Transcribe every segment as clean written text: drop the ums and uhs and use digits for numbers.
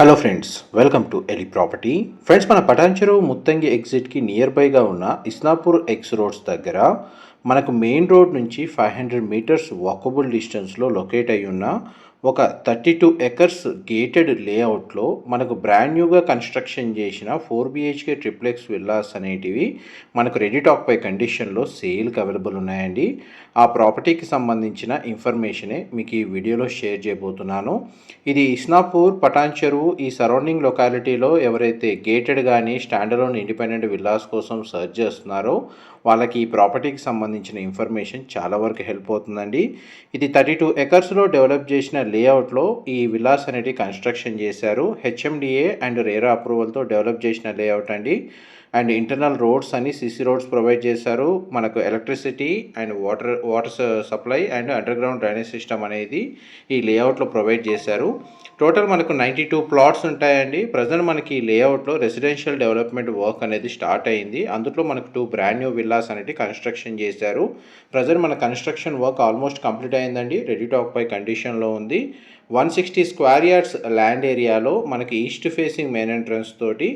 Hello friends, welcome to Eli property. Friends, మన పటాన్చెరు ముత్తంగి ఎగ్జిట్కి near బైగా ఉన్న ఇస్నాపూర్ ఎక్స్ రోడ్స్ దగ్గర మనకు మెయిన్ రోడ్ నుంచి 500 మీటర్స్ వాకబుల్ డిస్టెన్స్లో లొకేట్ అయి ఉన్న ఒక 32 ఎకర్స్ గేటెడ్ లేఅవుట్లో మనకు బ్రాండ్ న్యూగా కన్స్ట్రక్షన్ చేసిన 4 BHK ట్రిప్లెక్స్ విల్లాస్ అనేటివి మనకు రెడీ టాక్ పై కండిషన్లో సేల్కి అవైలబుల్ ఉన్నాయండి. ఆ ప్రాపర్టీకి సంబంధించిన ఇన్ఫర్మేషనే మీకు ఈ వీడియోలో షేర్ చేయబోతున్నాను. ఇది ఇస్నాపూర్, పటాన్చెరు ఈ సరౌండింగ్ లొకాలిటీలో ఎవరైతే గేటెడ్ కానీ స్టాండలోన్ ఇండిపెండెంట్ విల్లాస్ కోసం సర్చ్ చేస్తున్నారో వాళ్ళకి ఈ ప్రాపర్టీకి సంబంధించిన ఇన్ఫర్మేషన్ చాలా వరకు హెల్ప్ అవుతుందండి. ఇది 32 ఎకర్స్లో డెవలప్ చేసిన లేఅవుట్లో ఈ విల్లాస్ అనేవి కన్స్ట్రక్షన్ చేశారు. హెచ్ఎండిఏ అండ్ రేరా అప్రూవల్తో డెవలప్ చేసిన లేఅవుట్ అండి. అండ్ ఇంటర్నల్ రోడ్స్ అని సిసి రోడ్స్ ప్రొవైడ్ చేశారు. మనకు electricity and water supply and under ground drainage system అనేది ఈ లేఅవుట్లో ప్రొవైడ్ చేశారు. టోటల్ మనకు 92 ప్లాట్స్ ఉంటాయండి. ప్రజెంట్ మనకి ఈ లేఅవుట్లో రెసిడెన్షియల్ డెవలప్మెంట్ వర్క్ అనేది స్టార్ట్ అయింది. అందులో మనకు 2 బ్రాండ్ న్యూ విల్లాస్ అనేవి కన్స్ట్రక్షన్ చేశారు. ప్రజెంట్ మన కన్స్ట్రక్షన్ వర్క్ ఆల్మోస్ట్ కంప్లీట్ అయిందండి. రెడీ టాక్ పై కండిషన్లో ఉంది. 160 స్క్వేర్ యార్డ్స్ ల్యాండ్ ఏరియాలో మనకి ఈస్ట్ ఫేసింగ్ మెయిన్ ఎంట్రన్స్ తోటి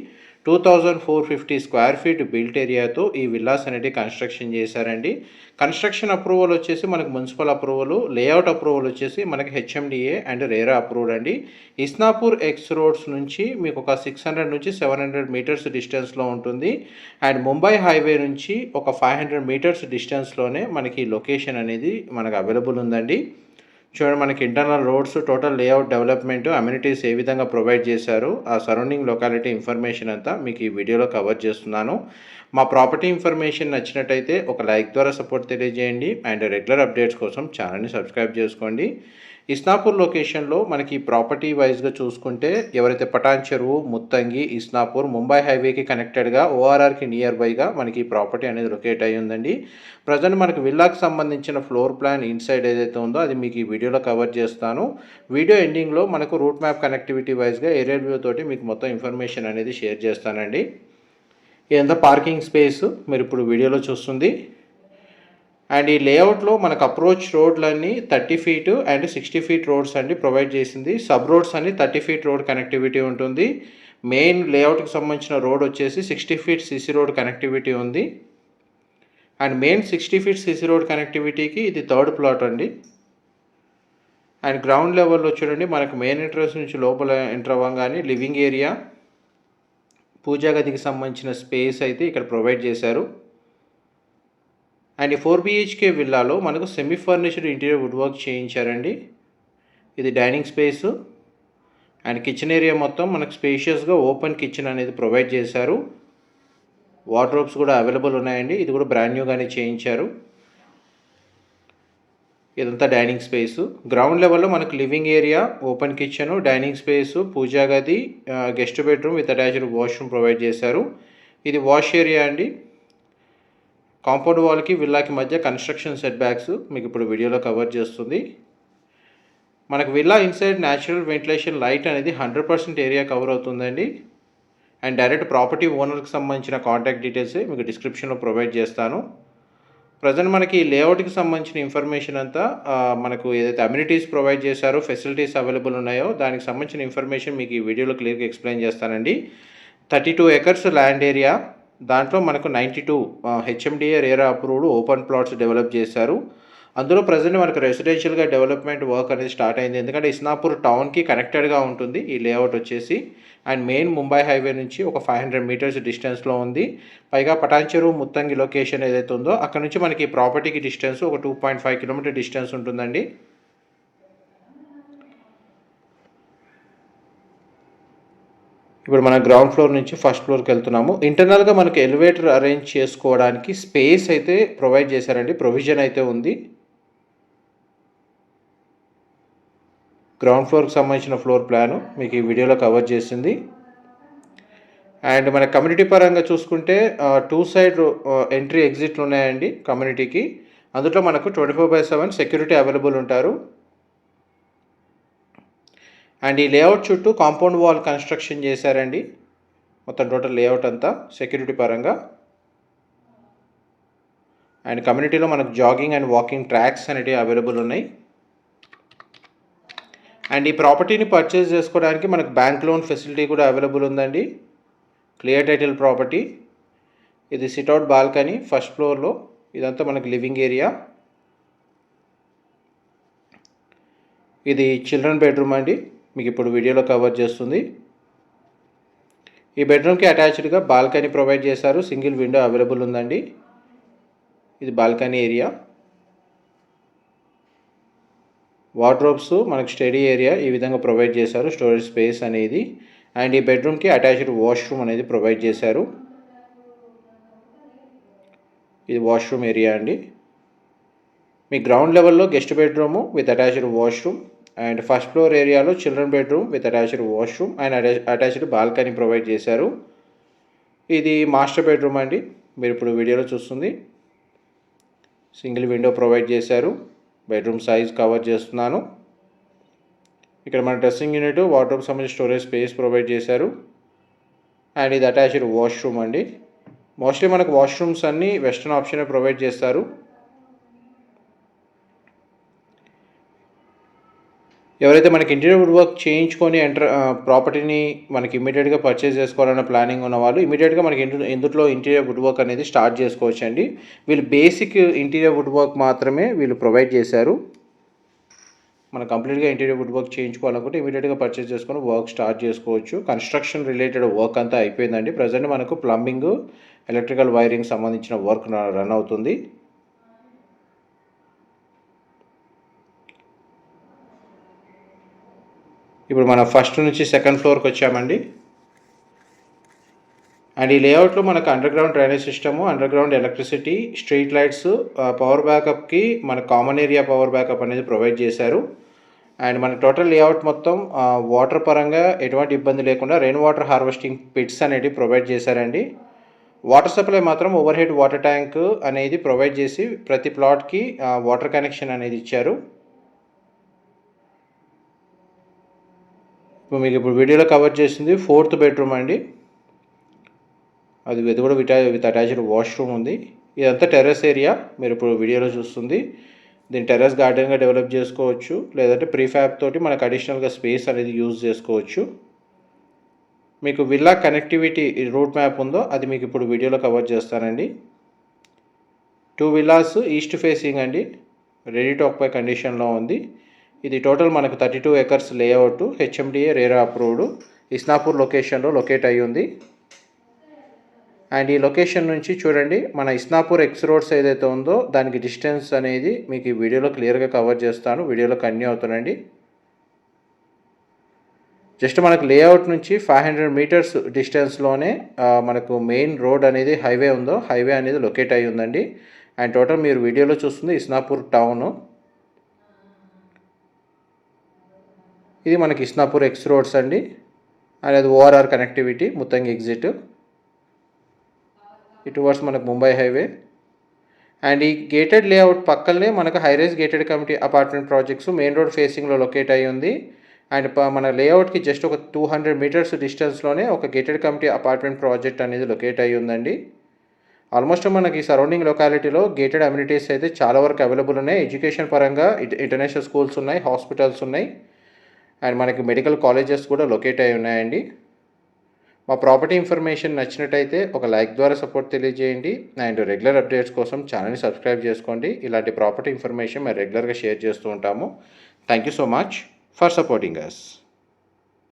2450 స్క్వేర్ ఫీట్ బిల్ట్ ఏరియాతో ఈ విల్లాస్ అనేవి కన్స్ట్రక్షన్ చేశారండి. కన్స్ట్రక్షన్ అప్రూవల్ వచ్చేసి మనకు మున్సిపల్ అప్రూవల్, లేఅవుట్ అప్రూవల్ వచ్చేసి మనకి హెచ్ఎండిఏ అండ్ రేరా అప్రూవ్డ్ అండి. ఇస్నాపూర్ ఎక్స్ రోడ్స్ నుంచి మీకు ఒక 600 నుంచి 700 మీటర్స్ డిస్టెన్స్లో ఉంటుంది. అండ్ ముంబై హైవే నుంచి ఒక 500 మీటర్స్ డిస్టెన్స్లోనే మనకి లొకేషన్ అనేది మనకు అవైలబుల్ ఉందండి. చూడండి, మనకి internal roads, total layout development, amenities ఏ విధంగా ప్రొవైడ్ చేశారు, ఆ సరౌండింగ్ లొకాలిటీ ఇన్ఫర్మేషన్ అంతా మీకు ఈ వీడియోలో కవర్ చేస్తున్నాను. మా ప్రాపర్టీ ఇన్ఫర్మేషన్ నచ్చినట్టయితే ఒక లైక్ ద్వారా సపోర్ట్ తెలియజేయండి. అండ్ రెగ్యులర్ అప్డేట్స్ కోసం ఛానల్ని సబ్స్క్రైబ్ చేసుకోండి. ఇస్నాపూర్ లొకేషన్లో మనకి ప్రాపర్టీ వైజ్గా చూసుకుంటే ఎవరైతే పటాన్చెరు, ముత్తంగి, ఇస్నాపూర్, ముంబై హైవేకి కనెక్టెడ్గా ఓఆర్ఆర్కి నియర్ బైగా మనకి ప్రాపర్టీ అనేది లొకేట్ అయ్యి ఉందండి. ప్రజెంట్ మనకు విల్లాకి సంబంధించిన ఫ్లోర్ ప్లాన్ ఇన్సైడ్ ఏదైతే ఉందో అది మీకు ఈ వీడియోలో కవర్ చేస్తాను. వీడియో ఎండింగ్లో మనకు రూట్ మ్యాప్ కనెక్టివిటీ వైజ్గా ఏరియల్ వ్యూ తోటి మీకు మొత్తం ఇన్ఫర్మేషన్ అనేది షేర్ చేస్తానండి. ఇదంతా పార్కింగ్ స్పేస్ మీరు ఇప్పుడు వీడియోలో చూస్తుంది. అండ్ ఈ లేఅవుట్లో మనకు అప్రోచ్ రోడ్లన్నీ 30 ఫీట్ అండ్ 60 ఫీట్ రోడ్స్ అండి ప్రొవైడ్ చేసింది. సబ్ రోడ్స్ అన్ని 30 ఫీట్ రోడ్ కనెక్టివిటీ ఉంటుంది. మెయిన్ లేఅవుట్కి సంబంధించిన రోడ్ వచ్చేసి 60 ఫీట్ సిసి రోడ్ కనెక్టివిటీ ఉంది. And main 60 feet CC road కనెక్టివిటీకి ఇది థర్డ్ ప్లాట్ అండి. అండ్ గ్రౌండ్ లెవెల్లో చూడండి, మనకు మెయిన్ ఎంట్రన్స్ నుంచి లోపల ఎంటర్ అవ్వగానే లివింగ్ ఏరియా, పూజా గదికి సంబంధించిన స్పేస్ అయితే ఇక్కడ ప్రొవైడ్ చేశారు. అండ్ ఈ 4 BHK విల్లాలో మనకు semi furnished interior wood work చేయించారండి. ఇది dining space and kitchen area మొత్తం మనకు స్పేషియస్గా ఓపెన్ కిచెన్ అనేది ప్రొవైడ్ చేశారు. వార్డ్రోబ్స్ కూడా అవైలబుల్ ఉన్నాయండి. ఇది కూడా బ్రాండ్ న్యూగానే చేయించారు. ఇదంతా డైనింగ్ స్పేసు. గ్రౌండ్ లెవెల్లో మనకు living area, open kitchen, dining space, పూజా గది, guest bedroom with attached washroom provide చేశారు. ఇది వాష్ ఏరియా అండి. కాంపౌండ్ వాల్కి విల్లాకి మధ్య కన్స్ట్రక్షన్ సెట్ బ్యాక్స్ మీకు ఇప్పుడు వీడియోలో కవర్ చేస్తుంది. మనకు villa inside natural ventilation light అనేది 100% ఏరియా కవర్ అవుతుందండి. అండ్ డైరెక్ట్ ప్రాపర్టీ ఓనర్కి సంబంధించిన కాంటాక్ట్ డీటెయిల్స్ మీకు డిస్క్రిప్షన్లో ప్రొవైడ్ చేస్తాను. ప్రజెంట్ మనకి లేఅవుట్కి సంబంధించిన ఇన్ఫర్మేషన్ అంతా మనకు ఏదైతే అమ్యూనిటీస్ ప్రొవైడ్ చేశారో, ఫెసిలిటీస్ అవైలబుల్ ఉన్నాయో దానికి సంబంధించిన ఇన్ఫర్మేషన్ మీకు ఈ వీడియోలో క్లియర్గా ఎక్స్ప్లెయిన్ చేస్తానండి. 32 ఎకర్స్ ల్యాండ్ ఏరియా, దాంట్లో మనకు 92 HMDA RERA approved open plots develop చేశారు. అందులో ప్రజెంట్ మనకు రెసిడెన్షియల్గా డెవలప్మెంట్ వర్క్ అనేది స్టార్ట్ అయింది. ఎందుకంటే ఇస్నాపూర్ టౌన్కి కనెక్టెడ్గా ఉంటుంది ఈ లేఅవుట్ వచ్చేసి. అండ్ మెయిన్ ముంబై హైవే నుంచి ఒక 500 మీటర్స్ డిస్టెన్స్లో ఉంది. పైగా పటాన్చెరు, ముత్తంగి లొకేషన్ ఏదైతే ఉందో అక్కడ నుంచి మనకి ప్రాపర్టీకి డిస్టెన్స్ ఒక 2.5 కిలోమీటర్ డిస్టెన్స్ ఉంటుందండి. ఇప్పుడు మన గ్రౌండ్ ఫ్లోర్ నుంచి ఫస్ట్ ఫ్లోర్కి వెళ్తున్నాము. ఇంటర్నల్గా మనకు ఎలివేటర్ అరేంజ్ చేసుకోవడానికి స్పేస్ అయితే ప్రొవైడ్ చేశారండి, ప్రొవిజన్ అయితే ఉంది. గ్రౌండ్ ఫ్లోర్కి సంబంధించిన ఫ్లోర్ ప్లాను మీకు ఈ వీడియోలో కవర్ చేసింది. అండ్ మన కమ్యూనిటీ పరంగా చూసుకుంటే 2 సైడ్ ఎంట్రీ ఎగ్జిట్లు ఉన్నాయండి కమ్యూనిటీకి. అందులో మనకు 24/7 సెక్యూరిటీ అవైలబుల్ ఉంటారు. అండ్ ఈ లేఅవుట్ చుట్టూ కాంపౌండ్ వాల్ కన్స్ట్రక్షన్ చేశారండి. మొత్తం టోటల్ లేఅవుట్ అంతా సెక్యూరిటీ పరంగా. అండ్ కమ్యూనిటీలో మనకు జాగింగ్ అండ్ వాకింగ్ ట్రాక్స్ అనేవి అవైలబుల్ ఉన్నాయి. అండ్ ఈ ప్రాపర్టీని పర్చేస్ చేసుకోవడానికి మనకు బ్యాంక్ లోన్ ఫెసిలిటీ కూడా అవైలబుల్ ఉందండి. Clear title property. ఇది సిట్అవుట్ బాల్కనీ ఫస్ట్ ఫ్లోర్లో. ఇదంతా మనకు లివింగ్ ఏరియా. ఇది చిల్డ్రన్ బెడ్రూమ్ అండి, మీకు ఇప్పుడు వీడియోలో కవర్ చేస్తుంది. ఈ బెడ్రూమ్కి అటాచ్డ్గా బాల్కనీ ప్రొవైడ్ చేశారు. సింగిల్ విండో అవైలబుల్ ఉందండి. ఇది బాల్కనీ ఏరియా. వార్డ్రోబ్స్ మనకు స్టడీ ఏరియా ఈ విధంగా ప్రొవైడ్ చేశారు, స్టోరేజ్ స్పేస్ అనేది. అండ్ ఈ బెడ్రూమ్కి అటాచ్డ్ వాష్రూమ్ అనేది ప్రొవైడ్ చేశారు. ఇది వాష్రూమ్ ఏరియా అండి. మీ గ్రౌండ్ లెవెల్లో guest bedroom with attached washroom, and first floor ఏరియాలో children bedroom with attached washroom and attached balcony provide చేశారు. ఇది మాస్టర్ బెడ్రూమ్ అండి, మీరు ఇప్పుడు వీడియోలో చూస్తుంది. సింగిల్ విండో ప్రొవైడ్ చేశారు. బెడ్రూమ్ సైజ్ కవర్ చేస్తున్నాను. ఇక్కడ మన డ్రెస్సింగ్ యూనిట్, వార్డ్రోబ్ సంబంధించి స్టోరేజ్ స్పేస్ ప్రొవైడ్ చేశారు. అండ్ ఇది అటాచ్డ్ వాష్రూమ్ అండి. మోస్ట్లీ మనకు వాష్రూమ్స్ అన్నీ వెస్టర్న్ ఆప్షన్ ప్రొవైడ్ చేస్తారు. ఎవరైతే మనకి ఇంటీరియర్ వుడ్ వర్క్ చేయించుకొని ప్రాపర్టీని మనకి ఇమీడియట్గా పర్చేస్ చేసుకోవాలన్న ప్లానింగ్ ఉన్న వాళ్ళు ఇమీడియట్గా మనకి ఇందులో ఇంటీరియర్ వుడ్ వర్క్ అనేది స్టార్ట్ చేసుకోవచ్చు అండి. వీళ్ళు బేసిక్ ఇంటీరియర్ వుడ్ వర్క్ మాత్రమే వీళ్ళు ప్రొవైడ్ చేశారు. మనం కంప్లీట్గా ఇంటీరియర్ వుడ్ వర్క్ చేయించుకోవాలనుకుంటే ఇమీడియట్గా పర్చేస్ చేసుకొని వర్క్ స్టార్ట్ చేసుకోవచ్చు. కన్స్ట్రక్షన్ రిలేటెడ్ వర్క్ అంతా అయిపోయిందండి. ప్రజెంట్ మనకు ప్లంబింగ్, ఎలక్ట్రికల్ వైరింగ్ సంబంధించిన వర్క్ రన్ అవుతుంది. ఇప్పుడు మనం ఫస్ట్ నుంచి సెకండ్ ఫ్లోర్కి వచ్చామండి. అండ్ ఈ లేఅవుట్లో మనకు under ground drainage system, under ground electricity, street lights, power బ్యాకప్కి మన కామన్ ఏరియా పవర్ బ్యాకప్ అనేది ప్రొవైడ్ చేశారు. అండ్ మన టోటల్ లేఅవుట్ మొత్తం వాటర్ పరంగా ఎటువంటి ఇబ్బంది లేకుండా రెయిన్ వాటర్ హార్వెస్టింగ్ పిట్స్ అనేవి ప్రొవైడ్ చేశారండి. వాటర్ సప్లై మాత్రం ఓవర్ హెడ్ వాటర్ ట్యాంక్ అనేది ప్రొవైడ్ చేసి ప్రతి ప్లాట్కి వాటర్ కనెక్షన్ అనేది ఇచ్చారు. మీకు ఇప్పుడు వీడియోలో కవర్ చేసింది 4th బెడ్రూమ్ అండి. అది కూడా విత్ అటాచ్డ్ వాష్రూమ్ ఉంది. ఇదంతా టెర్రస్ ఏరియా, మీరు ఇప్పుడు వీడియోలో చూస్తుంది. దీన్ని టెర్రస్ గార్డెన్గా డెవలప్ చేసుకోవచ్చు, లేదంటే ప్రీఫ్యాబ్ తోటి మనకు అడిషనల్గా స్పేస్ అనేది యూజ్ చేసుకోవచ్చు. మీకు విల్లా కనెక్టివిటీ రూట్ మ్యాప్ ఉందో అది మీకు ఇప్పుడు వీడియోలో కవర్ చేస్తానండి. 2 విల్లాస్ ఈస్ట్ ఫేసింగ్ అండి, రెడీ టు ఆక్యుపై కండిషన్లో ఉంది. ఇది టోటల్ మనకు 32 acres layout, HMDA RERA approved, Isnapur లొకేషన్లో లొకేట్ అయ్యి ఉంది. అండ్ ఈ లొకేషన్ నుంచి చూడండి మన ఇస్నాపూర్ ఎక్స్ రోడ్స్ ఏదైతే ఉందో దానికి డిస్టెన్స్ అనేది మీకు ఈ వీడియోలో క్లియర్గా కవర్ చేస్తాను. వీడియోలో కంటిన్యూ అవుతానండి. జస్ట్ మనకు లేఅవుట్ నుంచి 500 meters డిస్టెన్స్లోనే మనకు మెయిన్ రోడ్ అనేది హైవే ఉందో హైవే అనేది లొకేట్ అయ్యి ఉందండి. అండ్ టోటల్ మీరు వీడియోలో చూస్తుంది ఇస్నాపూర్ టౌను. ఇది మనకి ఇస్నాపూర్ ఎక్స్ రోడ్స్ అండి. అండ్ అది ORR connectivity Muthangi exit towards మనకు ముంబై హైవే. అండ్ ఈ గేటెడ్ లేఅవుట్ పక్కనే మనకు high rise gated community apartment projects main road ఫేసింగ్లో లొకేట్ అయ్యి ఉంది. అండ్ మన లేఅవుట్కి జస్ట్ ఒక 200 meters డిస్టెన్స్లోనే ఒక గేటెడ్ కమిటీ అపార్ట్మెంట్ ప్రాజెక్ట్ అనేది లొకేట్ అయ్యి ఉందండి. ఆల్మోస్ట్ మనకి సరౌండింగ్ లొకాలిటీలో గేటెడ్ అమ్యూనిటీస్ అయితే చాలా వరకు అవైలబుల్ ఉన్నాయి. ఎడ్యుకేషన్ పరంగా ఇంటర్నేషనల్ స్కూల్స్ ఉన్నాయి, హాస్పిటల్స్ ఉన్నాయి, అండ్ మనకి మెడికల్ కాలేజెస్ కూడా లొకేట్ అయి ఉన్నాయండి. మా ప్రాపర్టీ ఇన్ఫర్మేషన్ నచ్చినట్టయితే ఒక లైక్ ద్వారా సపోర్ట్ తెలియజేయండి. అండ్ రెగ్యులర్ అప్డేట్స్ కోసం ఛానల్ని సబ్స్క్రైబ్ చేసుకోండి. ఇలాంటి ప్రాపర్టీ ఇన్ఫర్మేషన్ మేము రెగ్యులర్గా షేర్ చేస్తూ ఉంటాము. Thank you so much for supporting us.